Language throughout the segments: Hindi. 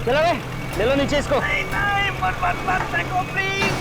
चलो रे, ले लो नीचे इसको। नहीं नहीं, मत मत मत फेंको प्लीज।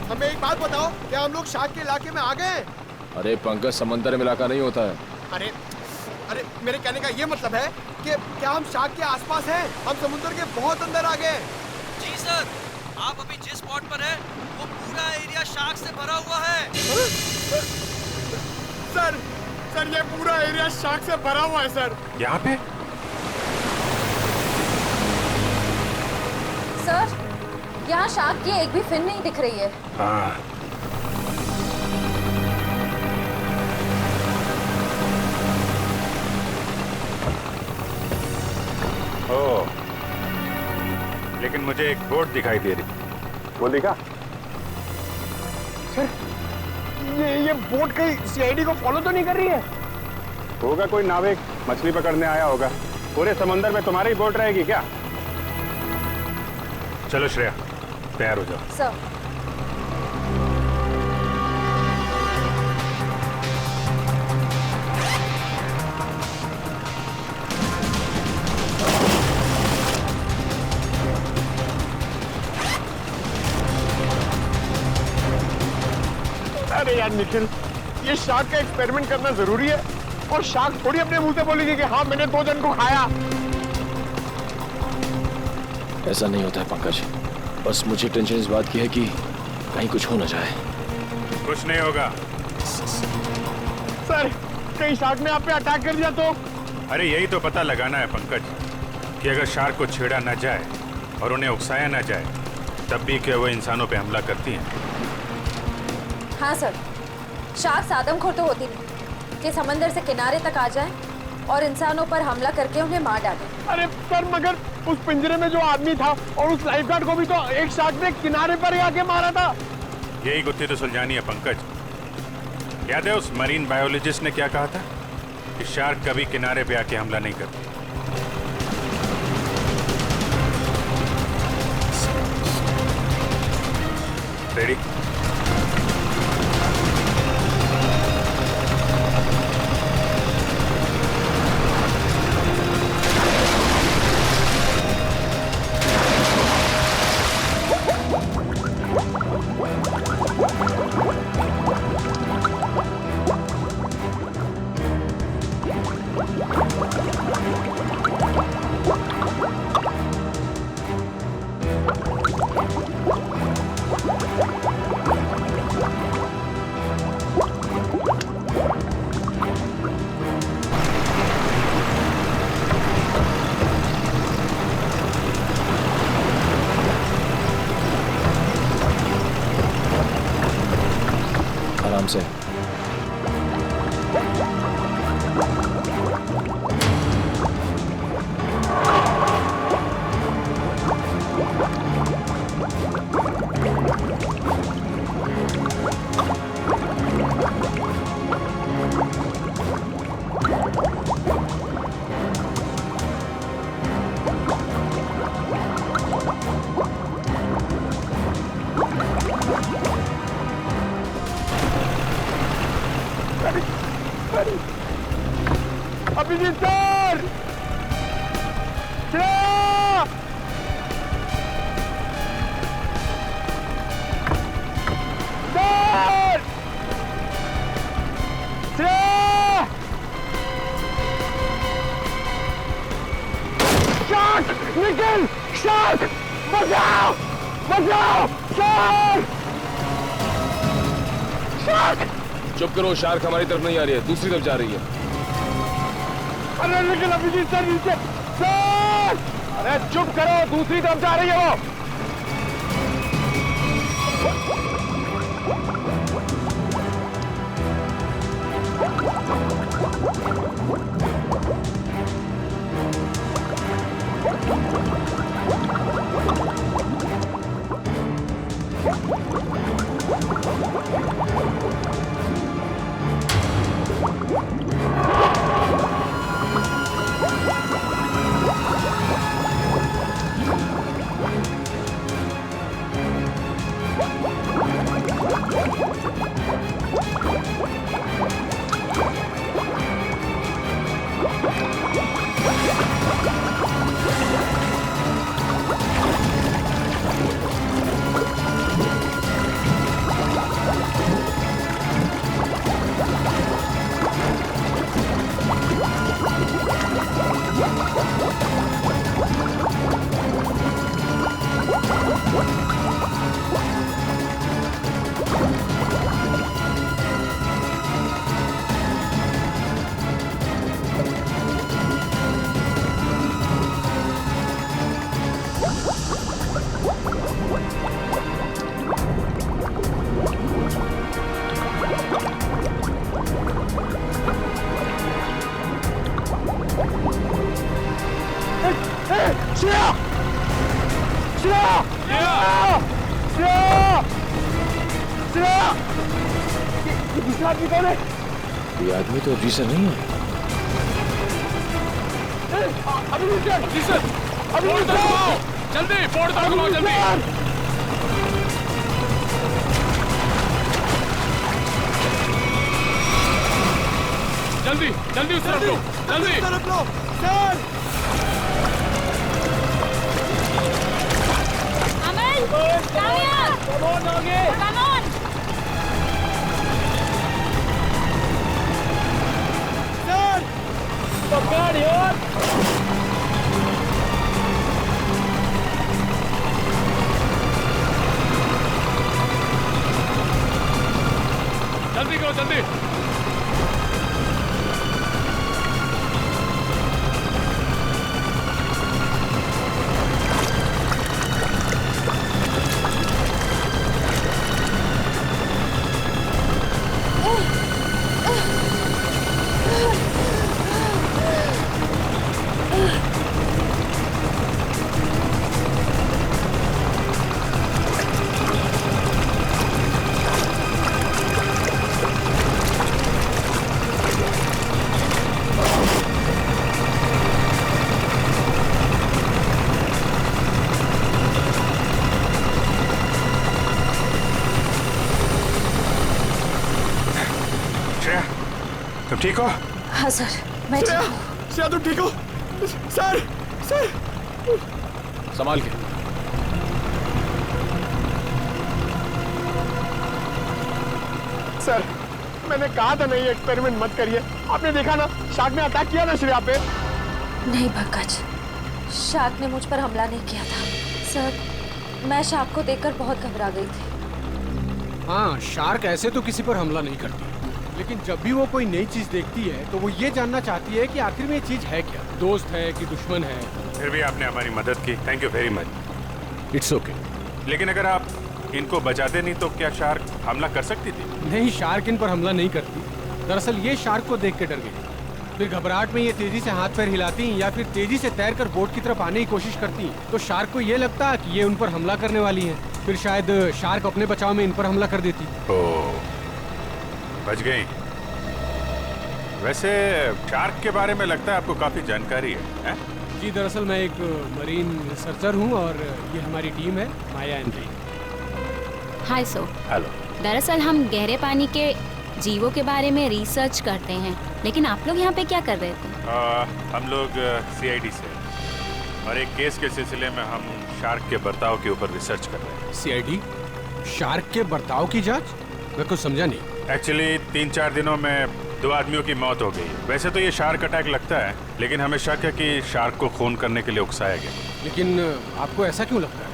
हमें एक बात बताओ, क्या हम लोग शार्क के इलाके में आ गए? अरे पंकज, समंदर में इलाका नहीं होता है। अरे अरे मेरे कहने का ये मतलब है कि क्या हम शार्क के आसपास हैं? हम समुद्र के बहुत अंदर आ गए। जी सर, आप अभी जिस स्पॉट पर हैं, वो पूरा एरिया शार्क से भरा हुआ है। सर सर ये पूरा एरिया शार्क से भरा हुआ है सर। यहाँ पे? सर, यहाँ शार्क की एक भी फिन नहीं दिख रही है। हाँ। ओह, लेकिन मुझे एक बोट दिखाई दे रही। वो देखा? सर, ये बोट कहीं सीआईडी को फॉलो तो नहीं कर रही है? होगा कोई नाविक मछली पकड़ने आया होगा। पूरे समंदर में तुम्हारी बोट रहेगी क्या? चलो श्रेया, तैयार हो जाओ। सर। अरे यार निखिल, ये शार्क का एक्सपेरिमेंट करना जरूरी है और शार्क थोड़ी अपने मुंह से बोलेगी कि हाँ मैंने 2 जन को खाया। ऐसा नहीं होता है पंकज, बस मुझे टेंशन इस बात की है कि कहीं कुछ हो ना जाए। कुछ नहीं होगा। सर, कहीं शार्क ने आप पे अटैक कर दिया तो? अरे यही तो पता लगाना है पंकज, कि अगर शार्क को छेड़ा ना जाए और उन्हें उकसाया ना जाए, तब भी क्या वो इंसानों पे हमला करती हैं? हाँ सर, शार्क आदमखोर तो होती नहीं कि समंदर से किनारे तक आ जाए और इंसानों पर हमला करके उन्हें मार डाले। अरे सर, मगर उस पिंजरे में जो आदमी था और उस लाइफगार्ड को भी तो एक शार्क ने किनारे पर ही आके मारा था। यही गुत्थी तो सुलझानी है पंकज। याद है उस मरीन बायोलॉजिस्ट ने क्या कहा था कि शार्क कभी किनारे पे आके हमला नहीं करती। रेडी? आराम से। Abhijit sir, Shreya, sir, Shreya, shark, Nikhil, shark, बचाओ, बचाओ, शार्क, शार्क। चुप करो, शार्क हमारी तरफ नहीं आ रही है, दूसरी तरफ जा रही है। अरे निखिल, अभिजीत सर नीचे, सर, अरे चुप करो, दूसरी तरफ जा रही है वो। श्रेया! श्रेया! श्रेया! श्रेया! ये दूसरा आदमी कौन है? ये आदमी तो अभी से नहीं है। अभी सर! जल्दी बोर्ड तक घुमाओ, जल्दी। जल्दी जल्दी उस तरफ लो, जल्दी तरफ लो, सर! Come on! सर! पकड़ यार! जल्दी करो, जल्दी। तुम ठीक हो? हाँ सर, मैं ठीक हूँ। श्रेया तुम ठीक हो? सर! सर! संभाल के। सर, मैंने कहा था नहीं एक्सपेरिमेंट मत करिए। आपने देखा ना, शार्क ने अटैक किया ना श्रेया पे। नहीं पंकज, शार्क ने मुझ पर हमला नहीं किया था। सर, मैं शार्क को देखकर बहुत घबरा गई थी। हाँ, शार्क ऐसे तो किसी पर हमला नहीं करती, लेकिन जब भी वो कोई नई चीज देखती है तो वो ये जानना चाहती है कि आखिर में ये चीज है क्या, दोस्त है कि दुश्मन है। फिर भी आपने हमारी मदद की, thank you very much. It's okay. लेकिन अगर आप इनको बचाते नहीं तो क्या शार्क हमला कर सकती थी? नहीं, शार्क इन पर हमला नहीं करती। दरअसल ये शार्क को देख के डर गई, फिर घबराहट में ये तेजी से हाथ पैर हिलाती या फिर तेजी से तैरकर बोट की तरफ आने की कोशिश करती, तो शार्क को ये लगता कि ये उन पर हमला करने वाली है। फिर शायद शार्क अपने बचाव में इन पर हमला कर देती। ओह, बच गई। वैसे शार्क के बारे में लगता है आपको काफी जानकारी है? जी, दरअसल मैं एक मरीन रिसर्चर हूँ और ये हमारी टीम है, माया and re. Hi so. Hello. दरअसल हम गहरे पानी के जीवों के बारे में रिसर्च करते हैं, लेकिन आप लोग यहाँ पे क्या कर रहे थे? हम लोग CID से और एक केस के सिलसिले में हम शार्क के बर्ताव के ऊपर रिसर्च कर रहे हैं। CID? शार्क के बर्ताव की जांच? मैं कुछ समझा नहीं। एक्चुअली 3-4 दिनों में 2 आदमियों की मौत हो गई। वैसे तो ये शार्क अटैक लगता है, लेकिन हमें शक है कि शार्क को खून करने के लिए उकसाया गया। लेकिन आपको ऐसा क्यों लगता है?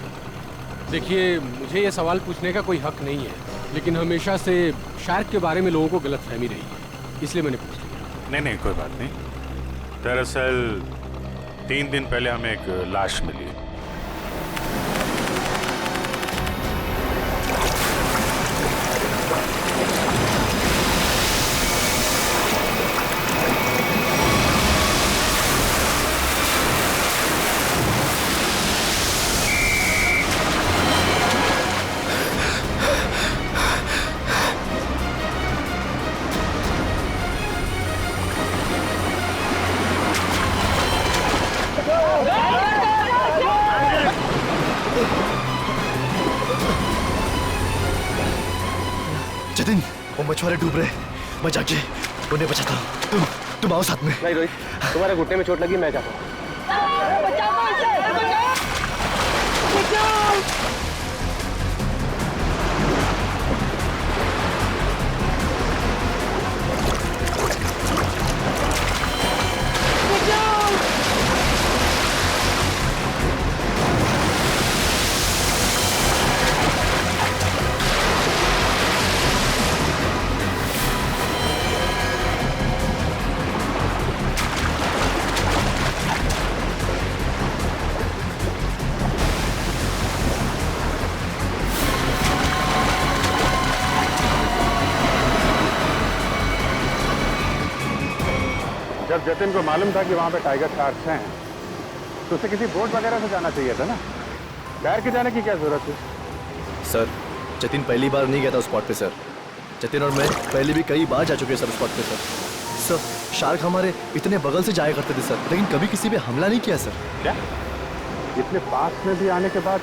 देखिए, मुझे ये सवाल पूछने का कोई हक नहीं है, लेकिन हमेशा से शार्क के बारे में लोगों को गलतफहमी रही है, इसलिए मैंने पूछ लिया। नहीं, कोई बात नहीं। दरअसल 3 दिन पहले हमें एक लाश मिली। जतिन, वो मछुआरे डूब रहे, मैं जाके उन्हें बचाता हूँ। तुम आओ साथ में। नहीं रोहित, तुम्हारे घुटने में चोट लगी, मैं जाता हूँ। जब जतिन को मालूम था कि वहाँ पे टाइगर शार्क्स हैं, तो उसे किसी बोट वगैरह से जाना चाहिए था ना। तैर के जाने की क्या जरूरत है? सर, जतिन पहली बार नहीं गया था उस स्पॉट पे सर। जतिन और मैं पहले भी कई बार जा चुके हैं सर उस स्पॉट पे सर। सर, शार्क हमारे इतने बगल से जाया करते थे सर, लेकिन कभी किसी पे हमला नहीं किया सर। क्या? इतने पास में भी आने के बाद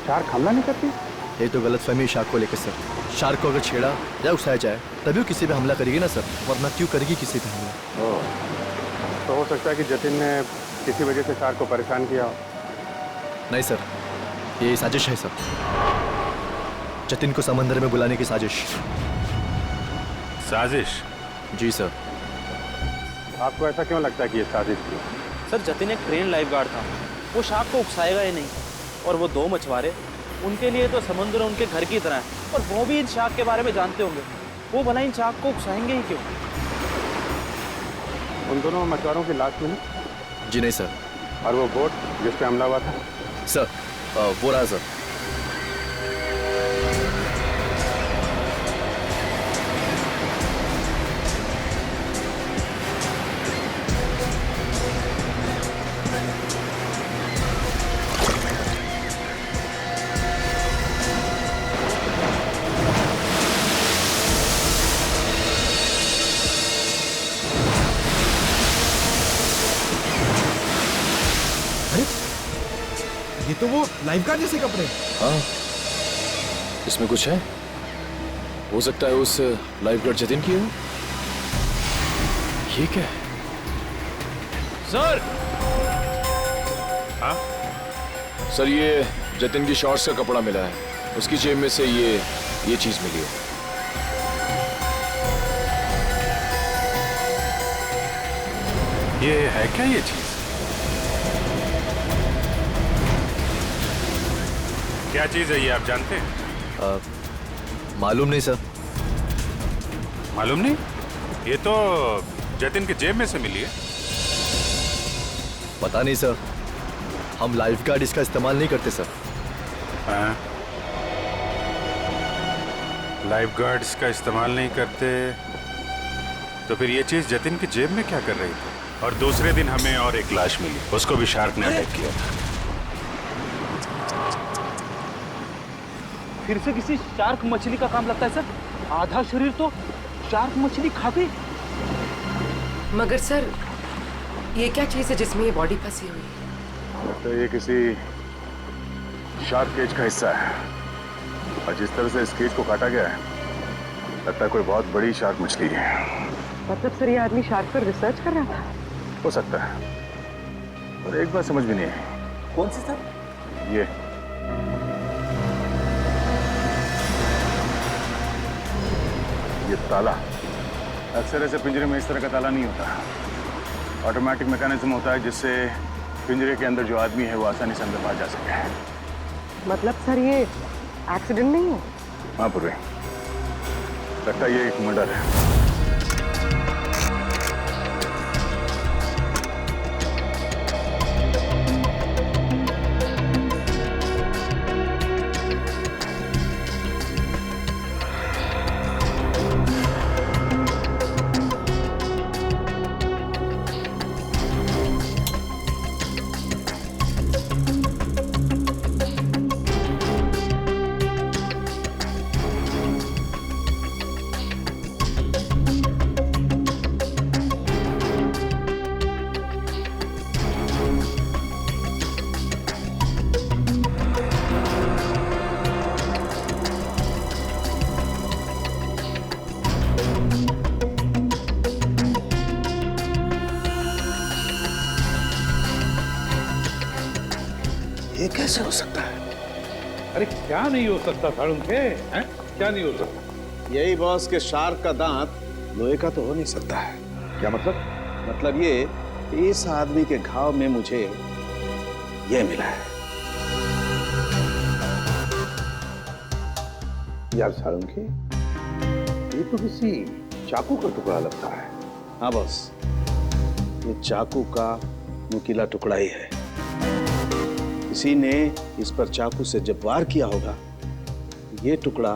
शार्क हमला नहीं करती? ये तो गलतफहमी शार्क को लेकर सर। शार्क को अगर छेड़ा या उकसाया जाए तभी वो किसी पे हमला करेगी ना सर, वरना क्यों करेगी किसी पे हमला? तो हो सकता है कि जतिन ने किसी वजह से शार्क को परेशान किया हो। नहीं सर, ये साजिश है सर। जतिन को समंदर में बुलाने की साजिश। साजिश? जी सर। आपको ऐसा क्यों लगता है कि ये साजिश थी? सर, जतिन एक ट्रेन लाइफ गार्ड था, वो शार्क को उकसाएगा ही नहीं। और वो 2 मछुआरे, उनके लिए तो समुद्र उनके घर की तरह है, और वो भी इन शार्क के बारे में जानते होंगे। वो भला इन शार्क को उकसाएंगे ही क्यों? उन दोनों मछुआरों की लाश मिली? जी नहीं सर। और वो बोट जिस पे हमला हुआ था? सर, वो रहा सर। ये तो वो लाइफगार्ड जैसे कपड़े। हाँ, इसमें कुछ है। हो सकता है उस लाइफगार्ड जतिन की हो। ये क्या है? सर! हाँ? सर, ये जतिन की शॉर्ट्स का कपड़ा मिला है। उसकी जेब में से ये चीज मिली है। ये है क्या ये चीज? क्या चीज है ये, आप जानते हैं? मालूम नहीं सर। मालूम नहीं? ये तो जतिन की जेब में से मिली है। पता नहीं सर, हम लाइफगार्ड इसका इस्तेमाल नहीं करते सर। हाँ? लाइफगार्ड इसका इस्तेमाल नहीं करते, तो फिर ये चीज जतिन की जेब में क्या कर रही थी? और दूसरे दिन हमें और एक लाश मिली, उसको भी शार्क ने अटैक किया था। फिर से किसी शार्क मछली का काम लगता है सर। आधा शरीर तो शार्क मछली खा गई। मगर सर, ये क्या चीज है जिसमें ये बॉडी फंसी हुई है? तो ये किसी शार्क केज का हिस्सा है, और जिस तरह से इस केज को काटा गया है, लगता है कोई बहुत बड़ी शार्क मछली है। मतलब सर ये आदमी शार्क पर रिसर्च कर रहा था? हो सकता है, और एक बात समझ में नहीं आई। कौन सी सर? ये ताला। अक्सर ऐसे पिंजरे में इस तरह का ताला नहीं होता। ऑटोमेटिक मैकेनिज्म होता है जिससे पिंजरे के अंदर जो आदमी है वो आसानी से अंदर बाहर जा सके। मतलब सर ये एक्सीडेंट नहीं है? हाँ पूर्वी, लगता है ये एक मर्डर है। ये कैसे हो सकता है? अरे क्या नहीं हो सकता साळुंखे, हैं? क्या नहीं हो सकता? यही बॉस के शार्क का दांत लोहे का तो हो नहीं सकता है। क्या मतलब? मतलब ये, इस आदमी के घाव में मुझे ये मिला है। यार साळुंखे, ये तो किसी चाकू का टुकड़ा लगता है। हाँ बॉस, ये चाकू का नुकीला टुकड़ा ही है। किसी ने इस पर चाकू से जब वार किया होगा, ये टुकड़ा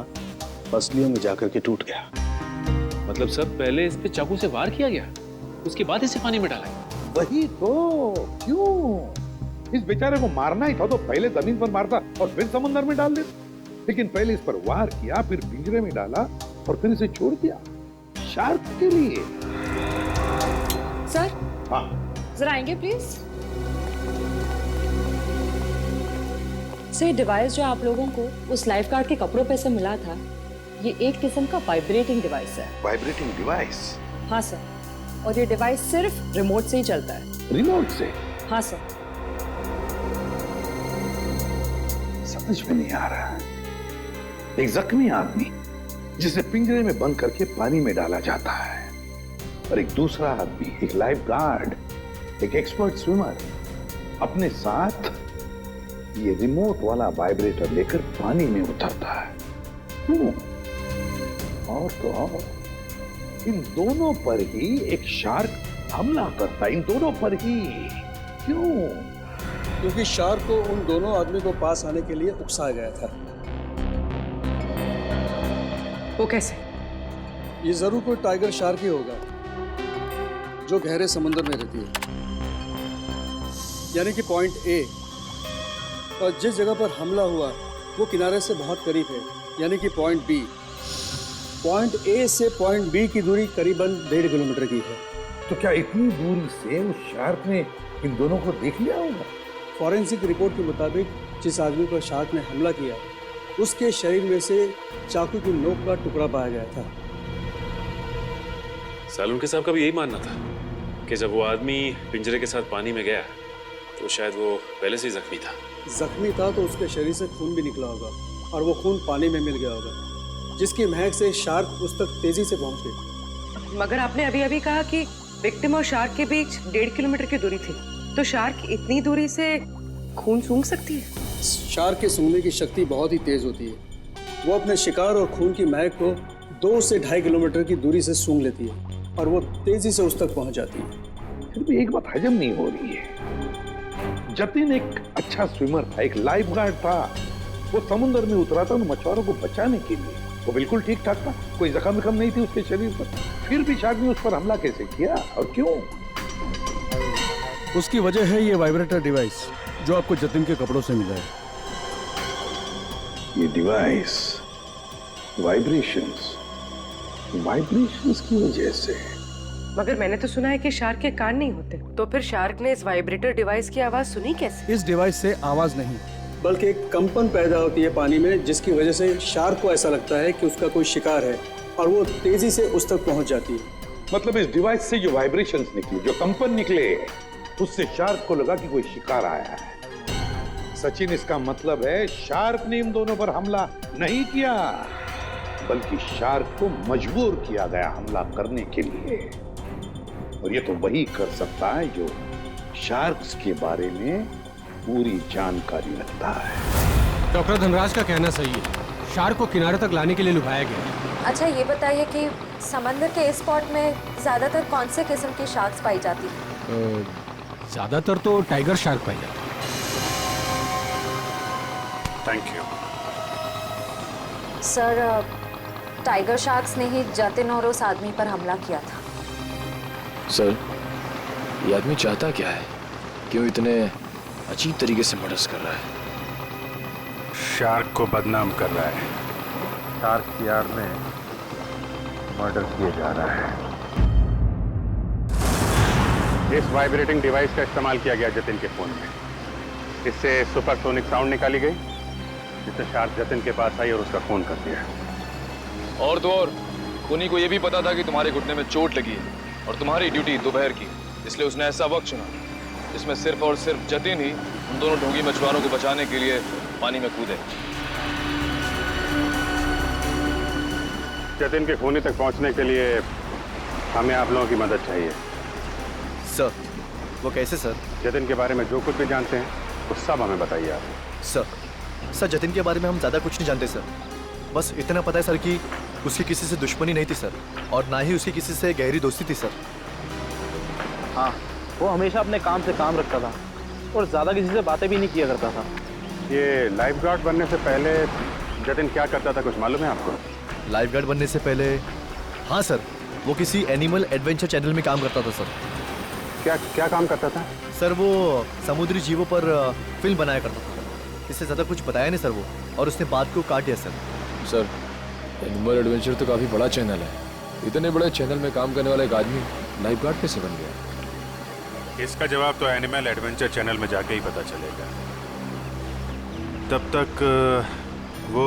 पसलियों में जाकर के टूट गया। मतलब सब पहले इस पे चाकू से वार किया गया, उसके बाद इसे पानी में डाला गया। वही तो, क्यों? इस बेचारे को मारना ही था तो पहले जमीन पर मारता और फिर समुद्र में डाल देता। लेकिन पहले इस पर वार किया, फिर पिंजरे में डाला और फिर इसे छोड़ दिया शार्क के लिए। सर, हाँ जरा आएंगे प्लीज। सर, डिवाइस जो आप लोगों को उस लाइफ गार्ड के कपड़ों पे से मिला था, ये एक किस्म का वाइब्रेटिंग डिवाइस है। Vibrating device? हाँ सर, और ये डिवाइस सिर्फ रिमोट से ही चलता है। रिमोट से? हाँ सर। समझ में नहीं आ रहा। एक जख्मी आदमी जिसे पिंजरे में बंद करके पानी में डाला जाता है, और एक दूसरा आदमी, एक लाइफ गार्ड, एक एक्सपर्ट स्विमर, अपने साथ ये रिमोट वाला वाइब्रेटर लेकर पानी में उतरता है। क्यों? और तो और, इन दोनों पर ही एक शार्क हमला करता है, इन दोनों पर ही। क्यों? क्योंकि शार्क को उन दोनों आदमी को पास आने के लिए उकसाया गया था। वो कैसे? ये जरूर कोई टाइगर शार्क ही होगा जो गहरे समुद्र में रहती है, यानी कि पॉइंट ए, और जिस जगह पर हमला हुआ वो किनारे से बहुत करीब है, यानी कि पॉइंट बी। पॉइंट ए से पॉइंट बी की दूरी करीबन 1.5 किलोमीटर की है। तो क्या इतनी दूरी से उस शार्क ने इन दोनों को देख लिया होगा? फॉरेंसिक रिपोर्ट के मुताबिक जिस आदमी पर शार्क ने हमला किया, उसके शरीर में से चाकू की नोक का टुकड़ा पाया गया था। सालुंखे साहब का भी यही मानना था कि जब वो आदमी पिंजरे के साथ पानी में गया तो शायद वो पहले से ही जख्मी था। जख्मी था तो उसके शरीर से खून भी निकला होगा, और वो खून पानी में मिल गया होगा, जिसकी महक से शार्क उस तक तेजी से पहुंच गई। मगर आपने अभी अभी कहा कि विक्टिम और शार्क के बीच 1.5 किलोमीटर की दूरी थी, तो शार्क इतनी दूरी से खून सूंघ सकती है? शार्क के सूंघने की शक्ति बहुत ही तेज होती है। वो अपने शिकार और खून की महक को 2 से 2.5 किलोमीटर की दूरी से सूंघ लेती है, और वो तेजी से उस तक पहुंच जाती है। फिर भी एक बात हजम नहीं हो रही है। जतिन एक अच्छा स्विमर था, एक लाइफ गार्ड था। वो समुद्र में उतरा था उन मछुआरों को बचाने के लिए। वो बिल्कुल ठीक ठाक था, कोई जख्म नहीं थी उसके शरीर पर। फिर भी शार्क ने उस पर हमला कैसे किया और क्यों? उसकी वजह है ये वाइब्रेटर डिवाइस जो आपको जतिन के कपड़ों से मिला है। ये डिवाइस वाइब्रेशंस की वजह से। मगर मैंने तो सुना है कि शार्क के कान नहीं होते, तो फिर शार्क ने इस वाइब्रेटर डिवाइस की आवाज सुनी कैसे? इस डिवाइस से आवाज नहीं, बल्कि एक कंपन पैदा होती है पानी में, जिसकी वजह से शार्क को ऐसा लगता है कि उसका कोई शिकार है, और वो तेजी से उस तक पहुंच जाती है। मतलब इस डिवाइस से जो वाइब्रेशंस निकले, जो कंपन निकले, उससे शार्क को लगा कि कोई शिकार आया है। सचिन, इसका मतलब है शार्क ने इन दोनों पर हमला नहीं किया, बल्कि शार्क को मजबूर किया गया हमला करने के लिए। और ये तो वही कर सकता है जो शार्क्स के बारे में पूरी जानकारी रखता है। डॉक्टर धनराज का कहना सही है, शार्क को किनारे तक लाने के लिए लुभाया गया। अच्छा ये बताइए कि समंदर के इस स्पॉट में ज्यादातर कौन से किस्म की शार्क्स पाई जाती है? ज्यादातर तो टाइगर शार्क पाई जाती है। Thank you sir, tiger sharks ने ही जतिन और उस आदमी पर हमला किया था। सर, ये आदमी चाहता क्या है? क्यों इतने अजीब तरीके से मर्डर्स कर रहा है? शार्क को बदनाम कर रहा है। शार्क की आड़ में मर्डर किया जा रहा है। इस वाइब्रेटिंग डिवाइस का इस्तेमाल किया गया जतिन के फोन में। इससे सुपरसोनिक साउंड निकाली गई, जिससे शार्क जतिन के पास आई और उसका फोन कर दिया। और तो और उन्हीं को ये भी पता था कि तुम्हारे घुटने में चोट लगी है और तुम्हारी ड्यूटी दोपहर की, इसलिए उसने ऐसा वक्त चुना जिसमें सिर्फ और सिर्फ जतिन ही उन दोनों ढोंगी मछुआरों को बचाने के लिए पानी में कूदे। जतिन के खूनी तक पहुंचने के लिए हमें आप लोगों की मदद चाहिए। सर, वो कैसे सर? जतिन के बारे में जो कुछ भी जानते हैं वो सब हमें बताइए आप। सर, जतिन के बारे में हम ज़्यादा कुछ नहीं जानते सर। बस इतना पता है सर कि उसकी किसी से दुश्मनी नहीं थी सर, और ना ही उसकी किसी से गहरी दोस्ती थी सर। हाँ, वो हमेशा अपने काम से काम रखता था और ज़्यादा किसी से बातें भी नहीं किया करता था। ये लाइफ गार्ड बनने से पहले जतिन क्या करता था, कुछ मालूम है आपको? लाइफ गार्ड बनने से पहले, हाँ सर, वो किसी एनिमल एडवेंचर चैनल में काम करता था सर। क्या काम करता था? सर, वो समुद्री जीवों पर फिल्म बनाया करता था। इससे ज़्यादा कुछ बताया नहीं सर वो, और उसने बात को काट दिया सर। सर, एनिमल एडवेंचर तो काफी बड़ा चैनल है। इतने बड़े चैनल में काम करने वाला एक आदमी लाइफ गार्ड कैसे बन गया? इसका जवाब तो एनिमल एडवेंचर चैनल में जाके ही पता चलेगा। तब तक वो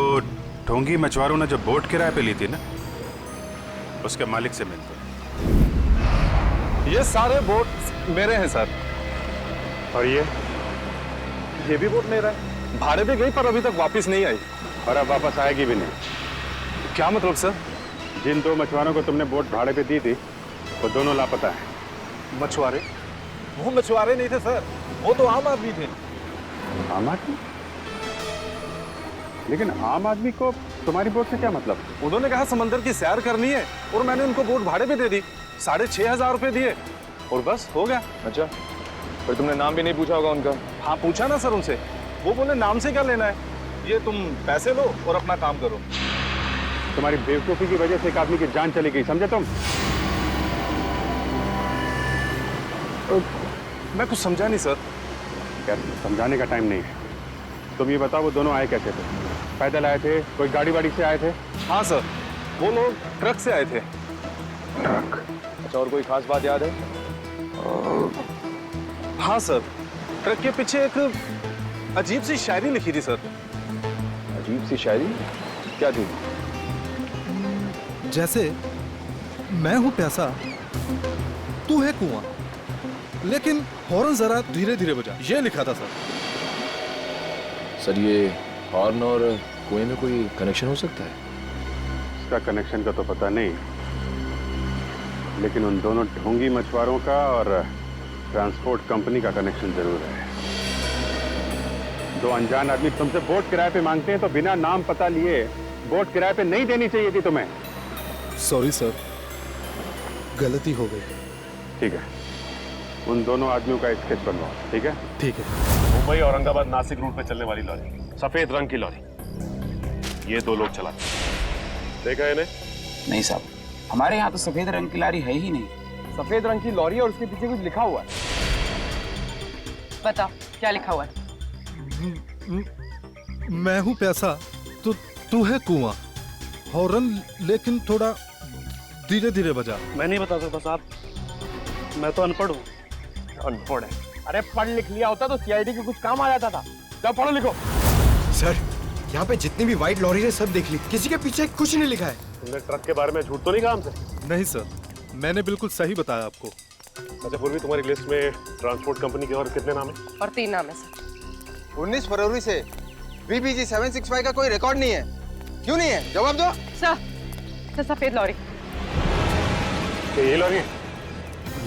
ढोंगी मछुआरों ने जो बोट किराए पे ली थी ना, उसके मालिक से मिलते। ये सारे बोट मेरे हैं सर। और ये भी बोट मेरा है। भाड़े पे गई पर अभी तक वापस नहीं आई, और अब वापस आएगी भी नहीं। क्या मतलब सर? जिन दो मछुआरों को तुमने बोट भाड़े पे दी थी वो दोनों लापता हैं। मछुआरे? वो मछुआरे नहीं थे सर, वो तो आम आदमी थे। आम आदमी? लेकिन आम आदमी को तुम्हारी बोट से क्या मतलब? उन्होंने कहा समंदर की सैर करनी है और मैंने उनको बोट भाड़े पे दे दी। 6,500 रुपए दिए और बस हो गया। अच्छा, पर तुमने नाम भी नहीं पूछा होगा उनका? हाँ, पूछा ना सर उनसे। वो बोले नाम से क्या लेना है, ये तुम पैसे लो और अपना काम करो। तुम्हारी बेवकूफी की वजह से एक आदमी की जान चली गई, समझे तुम? मैं कुछ समझा नहीं सर। यार, समझाने का टाइम नहीं है। तुम ये बताओ वो दोनों आए कैसे थे? पैदल आए थे, कोई गाड़ी वाड़ी से आए थे? हाँ सर, वो लोग ट्रक से आए थे। ट्रक? अच्छा, और कोई खास बात याद है? हाँ सर, ट्रक के पीछे एक अजीब सी शायरी लिखी थी सर। अजीब सी शायरी? क्या थी? जैसे मैं हूं प्यासा, तू है कुआं, लेकिन हॉर्न जरा धीरे धीरे बजा, ये लिखा था सर। सर, ये हॉर्न और कुएं में कोई कनेक्शन हो सकता है? इसका कनेक्शन का तो पता नहीं, लेकिन उन दोनों ढोंगी मछुआरों का और ट्रांसपोर्ट कंपनी का कनेक्शन जरूर है। दो अनजान आदमी तुमसे बोट किराए पे मांगते हैं तो बिना नाम पता लिए बोट किराए पे नहीं देनी चाहिए थी तुम्हें। सॉरी सर, गलती हो गई। ठीक है, उन दोनों आदमियों का स्केच बनवाओ। ठीक है? ठीक है। मुंबई औरंगाबाद नासिक रूट पे चलने वाली लॉरी, सफेद रंग की लॉरी। ये दो लोग चलाते। देखा इन्हें? नहीं साहब, हमारे यहाँ तो सफेद रंग की लॉरी है ही नहीं। सफेद रंग की लॉरी और उसके पीछे कुछ लिखा हुआ है। बताओ क्या लिखा हुआ है? मैं हूं प्यासा, तू है कुआं, हॉर्न लेकिन थोड़ा धीरे धीरे बजा। मैं नहीं बता सकता साहब, मैं तो अनपढ़ हूँ। अनपढ़ है? अरे पढ़ लिख लिया होता तो सीआईडी के कुछ काम आ जाता था। जाओ पढ़ो लिखो। सर, यहाँ पे जितनी भी व्हाइट लॉरी है सब देख ली, किसी के पीछे कुछ नहीं लिखा है। तुमने ट्रक के बारे में झूठ तो नहीं कहा हमसे? नहीं सर, मैंने बिल्कुल सही बताया आपको। अच्छा पूर्वी, तुम्हारी लिस्ट में ट्रांसपोर्ट कंपनी के और कितने नाम है? और 3 नाम है सर। 19 फरवरी से VBG 765 का कोई रिकॉर्ड नहीं है। क्यों नहीं है? जवाब दो। सर सफेद लॉरी। ये लॉरी है?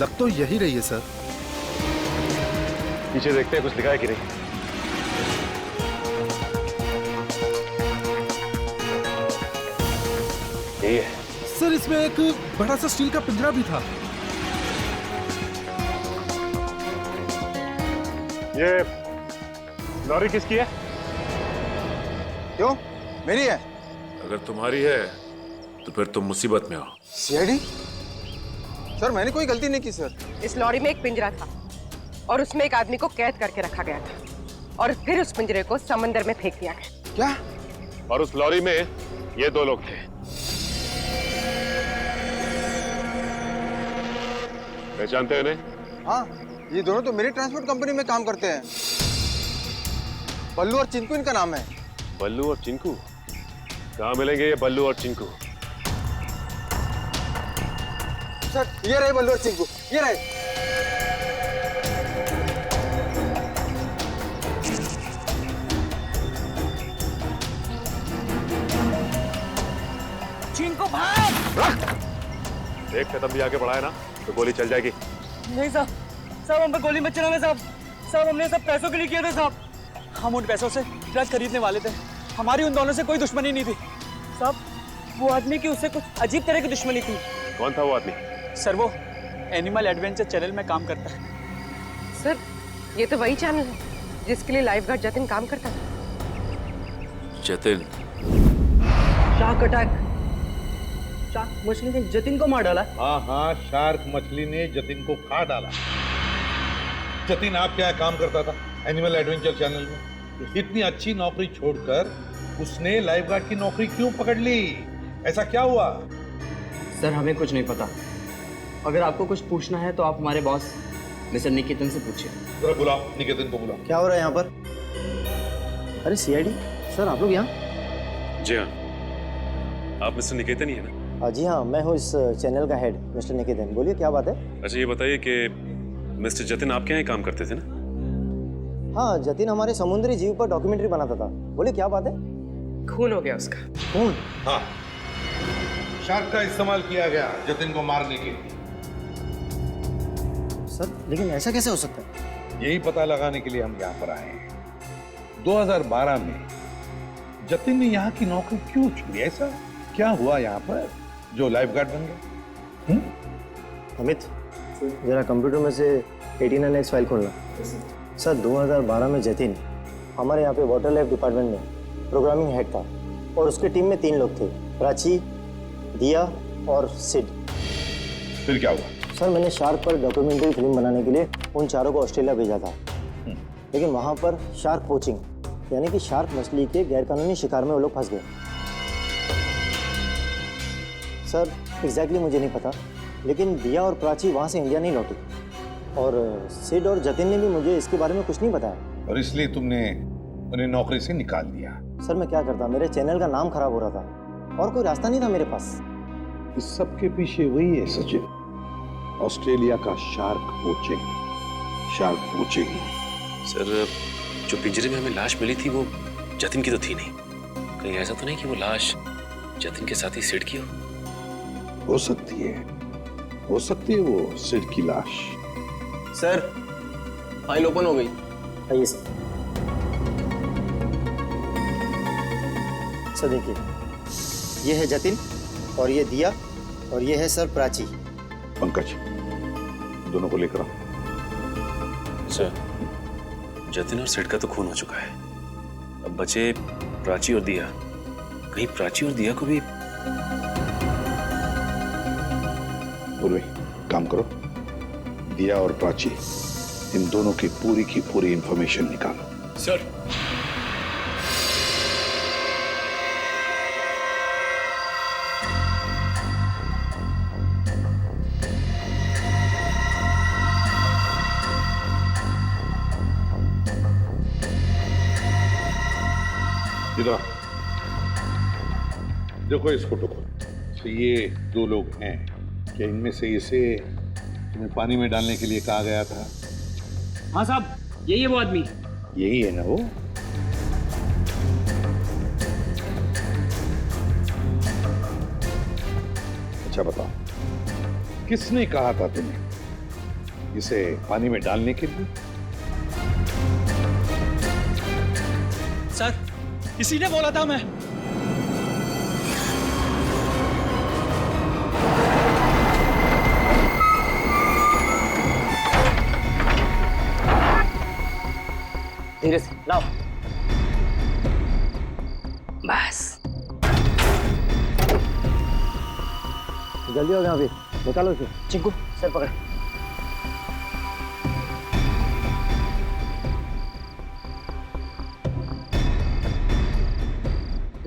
लग तो यही रही है सर। पीछे देखते हैं कुछ लिखा है कि नहीं। यही है सर, इसमें एक बड़ा सा स्टील का पिंजरा भी था। ये लॉरी किसकी है? क्यों? मेरी है। अगर तुम्हारी है तो फिर तुम मुसीबत में हो। CID? सर मैंने कोई गलती नहीं की सर। इस लॉरी में एक पिंजरा था और उसमें एक आदमी को कैद करके रखा गया था और फिर उस पिंजरे को समंदर में फेंक दिया गया। क्या? और उस लॉरी में ये 2 लोग थे। पहचानते हैं इन्हें? हाँ, ये दोनों तो मेरी ट्रांसपोर्ट कंपनी में काम करते हैं। बल्लू और चिंकू इनका नाम है। बल्लू और चिंकू? कहाँ मिलेंगे ये बल्लू और चिंकू? सर ये रहे बल्लू और चिंकू, ये रहे। चिंकू भाग! एक कदम भी आगे बढ़ाए ना तो गोली चल जाएगी। नहीं साहब, साहब हम पे गोली मत चलाना साहब। साहब हमने सब पैसों के लिए किया था साहब। हम उन पैसों से ट्रक खरीदने वाले थे। हमारी उन दोनों से कोई दुश्मनी नहीं थी साहब। वो आदमी की उससे कुछ अजीब तरह की दुश्मनी थी। कौन था वो आदमी? सर वो एनिमल एडवेंचर चैनल में काम करता है। सर ये तो वही चैनल है जिसके लिए लाइफ गार्ड जतिन काम करता था। जतिन? Shark attack. शार्क मछली ने जतिन को मार डाला। हाँ, शार्क मछली ने जतिन को खा डाला। जतिन आप क्या काम करता था एनिमल एडवेंचर चैनल में? इतनी अच्छी नौकरी छोड़कर उसने लाइफ गार्ड की नौकरी क्यों पकड़ ली? ऐसा क्या हुआ? सर हमें कुछ नहीं पता। अगर आपको कुछ पूछना है तो आप हमारे बॉस मिस्टर निकेतन से पूछिए। जरा बुलाओ, निकेतन को बुलाओ। क्या हो रहा है यहाँ पर? अरे CID सर, आप लोग यहाँ? जी हाँ, आप मिस्टर निकेतन ही है ना? जी हाँ, मैं हूँ इस चैनल का हेड मिस्टर निकेतन। बोलिए क्या बात है? अच्छा ये बताइए कि मिस्टर जतिन आपके यहाँ काम करते थे ना? हाँ, जतिन हमारे समुद्री जीव पर डॉक्यूमेंट्री बनाता था। बोलिए क्या बात है? खून हो गया उसका। खून? हाँ, शार्क का इस्तेमाल किया गया जतिन को मारने के लिए। सर लेकिन ऐसा कैसे हो सकता है? यही पता लगाने के लिए हम यहाँ पर आए हैं। 2012 में जतिन ने यहाँ की नौकरी क्यों छोड़ी? ऐसा क्या हुआ यहाँ पर जो लाइफ गार्ड बन गया? अमित, जरा कंप्यूटर में से 89X फाइल खोलना। सर 2012 में जतिन हमारे यहाँ पे वाटर लाइफ डिपार्टमेंट में प्रोग्रामिंग हेड था और उसकी टीम में 3 लोग थे, प्राची, दिया और सिड। फिर क्या हुआ? सर मैंने शार्क पर डॉक्यूमेंट्री फिल्म बनाने के लिए उन चारों को ऑस्ट्रेलिया भेजा था, लेकिन वहाँ पर शार्क पोचिंग यानी कि शार्क मछली के गैरकानूनी शिकार में वो लोग फंस गए। सर एग्जैक्टली मुझे नहीं पता, लेकिन दिया और प्राची वहाँ से इंडिया नहीं लौटी और सिड और जतिन ने भी मुझे इसके बारे में कुछ नहीं बताया। और इसलिए तुमने उन्हें नौकरी से निकाल दिया? सर मैं क्या करता, मेरे चैनल का नाम खराब हो रहा था और कोई रास्ता नहीं था मेरे पास। इस सब के पीछे वही है सचिन, ऑस्ट्रेलिया का शार्क पोचिंग। सर जो पिंजरे में हमें लाश मिली थी वो जतिन की तो थी नहीं। कहीं ऐसा तो नहीं कि वो लाश जतिन के साथ ही सिड की हो सकती है वो सिड की लाश। सर फाइल ओपन हो गई। आइए सर। सर देखिए, ये है जतिन और ये दिया और ये है सर प्राची। पंकज दोनों को लेकर आओ। सर जतिन और सिड का तो खून हो चुका है, अब बचे प्राची और दिया। कहीं प्राची और दिया को भी पूर्वी काम करो, दिया और प्राची इन दोनों की पूरी इंफॉर्मेशन निकालो। सर इधर देखो इस फोटो को। तो ये दो लोग हैं, क्या इनमें से इसे तुम्हें पानी में डालने के लिए कहा गया था? हाँ साहब, यही है वो आदमी। यही है ना वो? अच्छा बताओ, किसने कहा था तुम्हें इसे पानी में डालने के लिए? सर, इसी ने बोला था। मैं धीरे से लाओ। बस जल्दी हो गया, अभी निकालो इसे। चिंकू सर पकड़।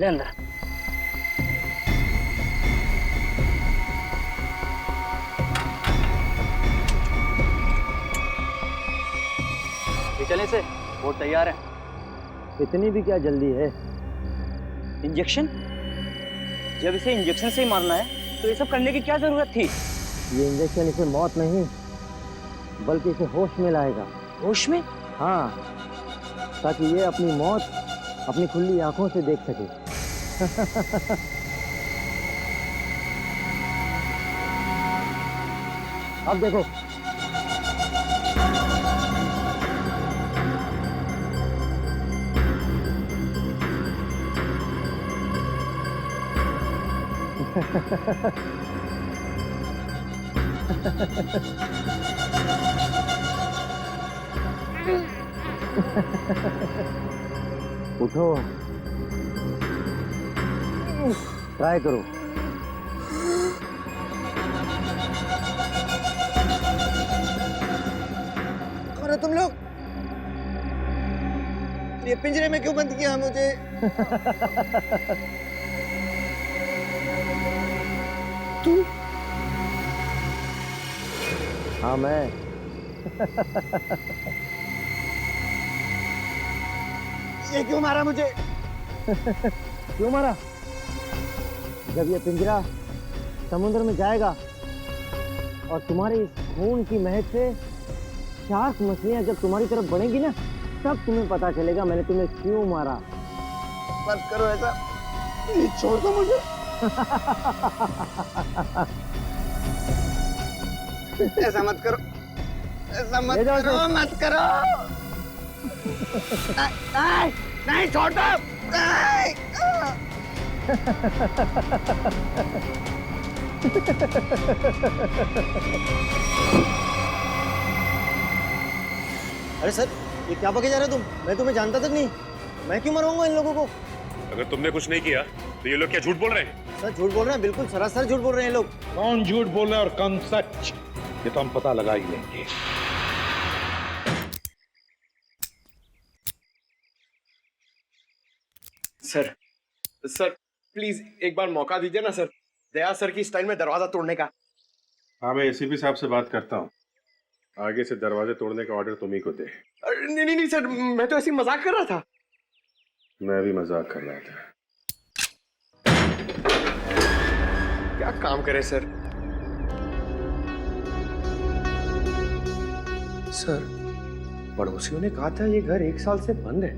ले अंदर। ये चले से, वो तैयार है। इतनी भी क्या जल्दी है? इंजेक्शन? जब इसे इंजेक्शन से ही मारना है तो ये सब करने की क्या जरूरत थी? ये इंजेक्शन इसे मौत नहीं बल्कि इसे होश में लाएगा। होश में? हाँ, ताकि ये अपनी मौत अपनी खुली आंखों से देख सके। अब देखो। उठो, ट्राई करो। अरे तुम लोग ये पिंजरे में क्यों बंद किया मुझे? तू? हाँ मैं। ये क्यों मारा मुझे? क्यों मारा? जब ये पिंजरा समुद्र में जाएगा और तुम्हारे इस खून की महक से शार्क मछलियां जब तुम्हारी तरफ बढ़ेंगी ना, तब तुम्हें पता चलेगा मैंने तुम्हें क्यों मारा। मत करो ऐसा, ये छोड़ दो मुझे। ऐसा मत करो, ऐसा मत करो, मत करो। नहीं, नहीं छोड़ दो। नहीं। अरे सर, ये क्या बके जा रहे हो तुम? मैं तुम्हें जानता तक नहीं। मैं क्यों मरवाऊंगा इन लोगों को? अगर तुमने कुछ नहीं किया तो ये लोग क्या झूठ बोल रहे हैं? सर झूठ बोल रहे हैं, बिल्कुल सरासर झूठ बोल रहे हैं लोग। कौन झूठ बोल रहा है और कौन सच, ये तो हम पता लगा ही लेंगे। सर, सर प्लीज एक बार मौका दीजिए ना सर, दया सर की स्टाइल में दरवाजा तोड़ने का। हाँ, मैं एसीपी साहब से बात करता हूँ। आगे से दरवाजे तोड़ने का ऑर्डर तुम ही को दे। नहीं नहीं नहीं सर, मैं तो ऐसे ही मजाक कर रहा था। मैं भी मजाक कर रहा था। क्या काम करे सर? सर, पड़ोसियों ने कहा था ये घर 1 साल से बंद है,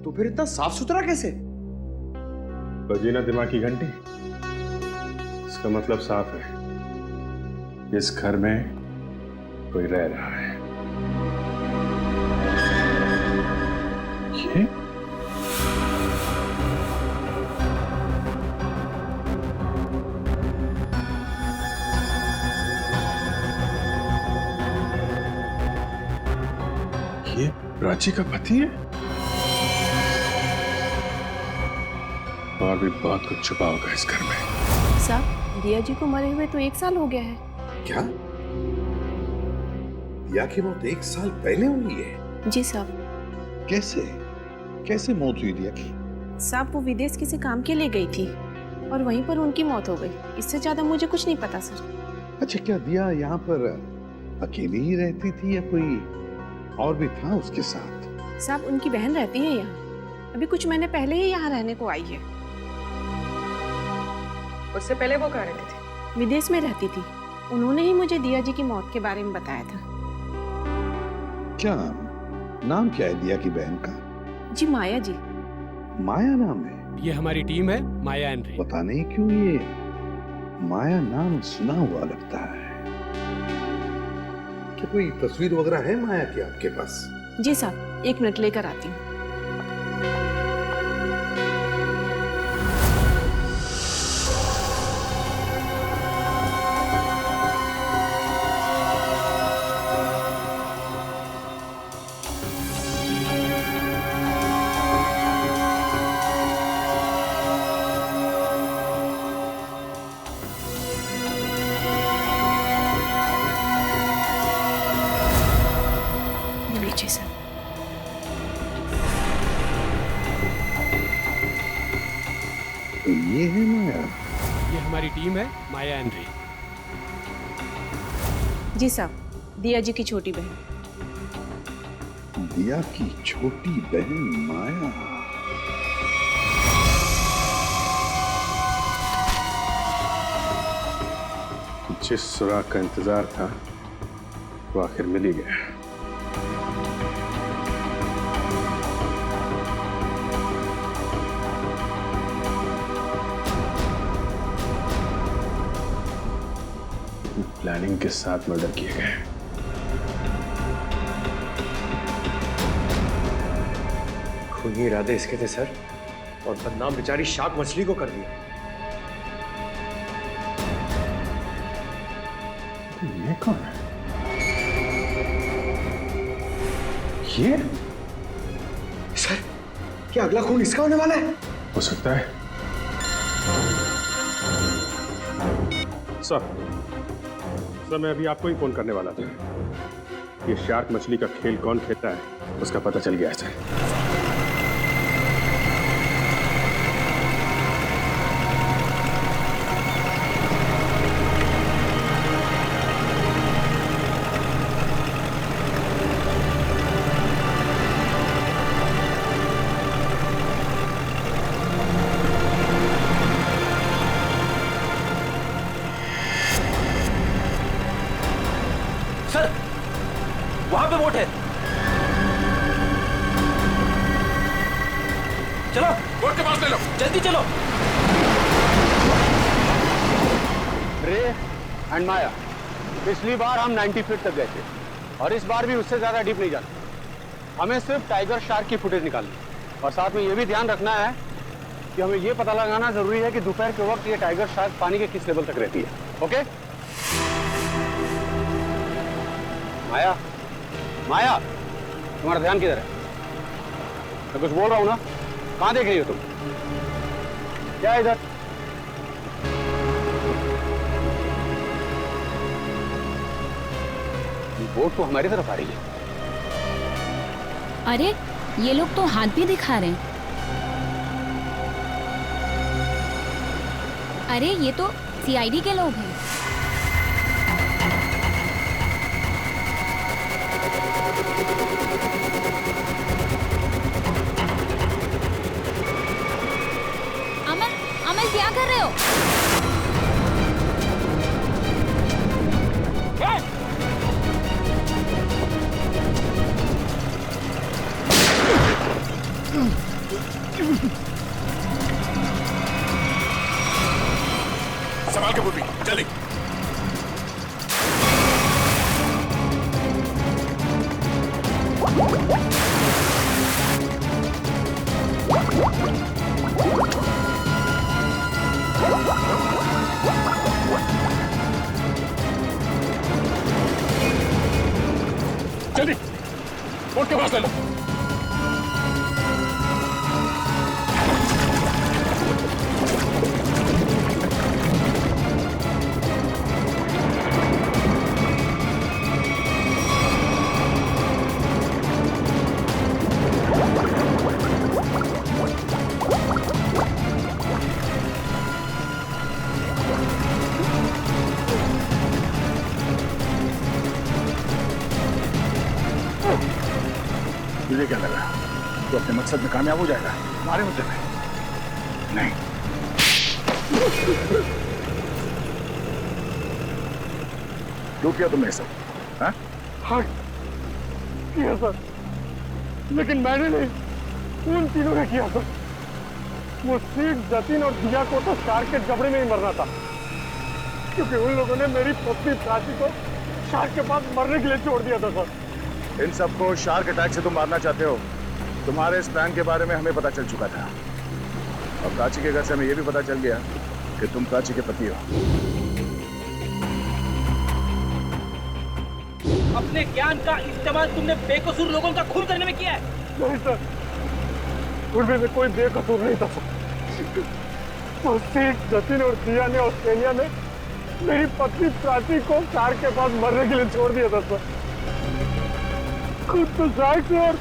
तो फिर इतना साफ सुथरा कैसे? बजी ना दिमाग की घंटी, इसका मतलब साफ है, इस घर में कोई रह रहा है। ये प्राची का पति है? और भी बहुत कुछ छुपा होगा इस घर में। साहब, दिया जी को मरे हुए तो 1 साल हो गया है। क्या? दिया की मौत 1 साल पहले हुई है? जी साहब। कैसे? कैसे मौत हुई दिया की? साहब, वो विदेश किसी काम के लिए गई थी और वहीं पर उनकी मौत हो गई। इससे ज्यादा मुझे कुछ नहीं पता सर। अच्छा, क्या दिया यहाँ पर अकेली ही रहती थी या कोई और भी था उसके साथ? साहब, उनकी बहन रहती है यहाँ, अभी कुछ महीने पहले ही यहाँ रहने को आई है। उससे पहले वो कहाँ रहती थी? विदेश में रहती थी। उन्होंने ही मुझे दिया जी की मौत के बारे में बताया था। क्या नाम क्या है दिया की बहन का? जी माया जी। माया नाम है? ये हमारी टीम है, माया एंड रे। पता नहीं क्यों ये माया नाम सुना हुआ लगता है। क्या कोई तस्वीर वगैरह है माया की आपके पास? जी साहब, 1 मिनट लेकर आती हूँ। तो ये है माया? ये हमारी टीम है, माया एंड रे। जी साहब, दिया जी की छोटी बहन। दिया की छोटी बहन माया। जिस सुराग का इंतजार था वो आखिर मिल ही गया। प्लानिंग के साथ मर्डर किए गए। खूनी इरादे इसके थे सर, और बदनाम बेचारी शार्क मछली को कर दिया। ये कौन है? ये सर, क्या अगला खून इसका होने वाला है? हो सकता है। सर मैं अभी आपको ही फोन करने वाला था। ये शार्क मछली का खेल कौन खेलता है उसका पता चल गया है सर। वहां पे बोट है, चलो बोट के पास ले लो, जल्दी चलो। रे एंड माया, पिछली बार हम 90 फीट तक गए थे और इस बार भी उससे ज्यादा डीप नहीं जाना। हमें सिर्फ टाइगर शार्क की फुटेज निकालनी और साथ में ये भी ध्यान रखना है कि हमें ये पता लगाना जरूरी है कि दोपहर के वक्त ये टाइगर शार्क पानी के किस लेवल तक रहती है। ओके माया, माया तुम्हारा ध्यान किधर है? मैं कुछ बोल रहा हूं ना, कहां देख रही हो तुम? क्या है इधर? बोट तो हमारी तरफ आ रही है। अरे ये लोग तो हाथ भी दिखा रहे हैं। अरे ये तो सीआईडी के लोग हैं। अमन, अमन क्या कर रहे हो? संभाल के पूर्वी, जल्दी। जल्दी बोट के पास ले लो। मुझे क्या लगा तो अपने मकसद में कामयाब हो जाएगा? हमारे मुद्दे में नहीं। क्यों किया तुमने सब? हाँ? हाँ किया सर, लेकिन मैंने नहीं, उन तीनों ने किया सर। वो सीट, जतिन और दिया को तो शार्क के जबड़े में ही मरना था, क्योंकि उन लोगों ने मेरी पत्नी प्राची को शार्क के पास मरने के लिए छोड़ दिया था सर। इन सबको शार्क अटैक से तुम मारना चाहते हो? तुम्हारे इस प्लान के बारे में हमें पता चल चुका था, और प्राची के घर से हमें यह भी पता चल गया कि तुम प्राची के पति हो। अपने ज्ञान का इस्तेमाल तुमने बेकसूर लोगों का खून करने में किया है। नहीं सर, उनमें से कोई बेकसूर नहीं था सर। तो सीट, जतिन और दिया ने ऑस्ट्रेलिया में मेरी पत्नी प्राची को शार्क के पास मरने के लिए छोड़ दिया था सर। खुद तो शार्क से और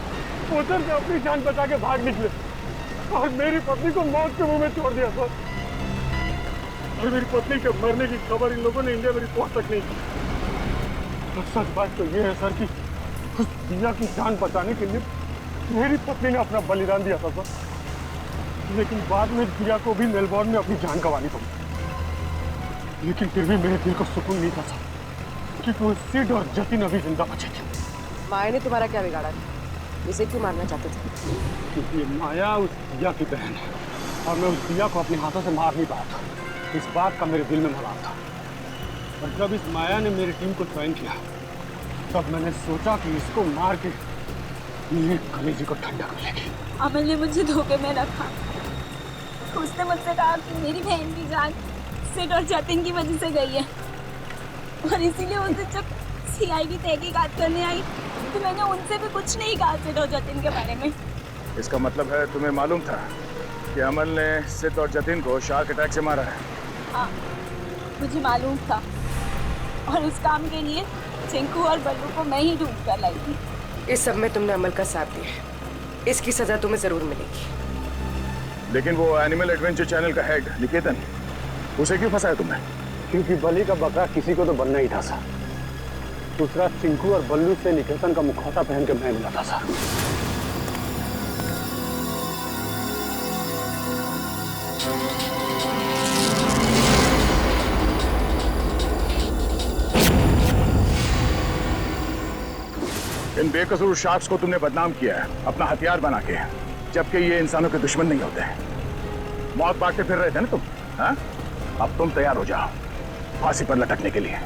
पोचर से अपनी जान बचा के भाग निकले, और मेरी पत्नी को मौत के मुंह में छोड़ दिया सर। और मेरी पत्नी के मरने की खबर इन लोगों ने इंडिया में रिपोर्ट तक नहीं की। तो सच बात तो ये है सर कि उस दिया की जान बचाने के लिए मेरी पत्नी ने अपना बलिदान दिया था सर, लेकिन बाद में दिया को भी मेलबोर्न में अपनी जान गंवानी पड़ी। लेकिन फिर भी मेरे दिल को सुकून नहीं था सर, क्योंकि वो सिड और जतिन अभी जिंदा बचे थे। माया ने तुम्हारा क्या बिगाड़ा था? इसे क्यों मारना चाहते थे? क्योंकि माया उस दिया की बहन है, और मैं उस दिया को अपने हाथों से मार नहीं पाया था। इस बात का मेरे दिल में मलाल था, और जब इस माया ने मेरी टीम को ज्वाइन किया, तब मैंने सोचा कि इसको मार के मेरे कलेजे को ठंडक मिलेगी। अमल ने मुझे धोखे में रखा। उसने मुझसे कहा कि मेरी बहन की जान सिड और जतिन की वजह से गई है, और इसीलिए उनसे जब CID तहकीकात करने आई तो मैंने उनसे भी कुछ नहीं कहा सिड और जतिन के बारे में। इसका मतलब है तुम्हें मालूम था कि अमल ने सिड और जतिन को शार्क अटैक से मारा है? हाँ, मुझे मालूम था, और उस काम के लिए चिंकू और बल्लू को मैं ही ढूंढ कर लाई थी। इस सब में तुमने अमल का साथ दिया, इसकी सजा तुम्हें जरूर मिलेगी। लेकिन वो एनिमल एडवेंचर चैनल का हेड निकेतन, उसे क्यों फंसाया तुमने? क्योंकि बलि का बकरा किसी को तो बनना ही था सर। दूसरा, चिंकू और बल्लू से निकेतन का मुखौटा पहन के मैं मिला था सर। इन बेकसूर शार्क्स को तुमने बदनाम किया है अपना हथियार बना के, जबकि ये इंसानों के दुश्मन नहीं होते। मौत बांटते फिर रहे थे ना तुम, हाँ? अब तुम तैयार हो जाओ फांसी पर लटकने के लिए।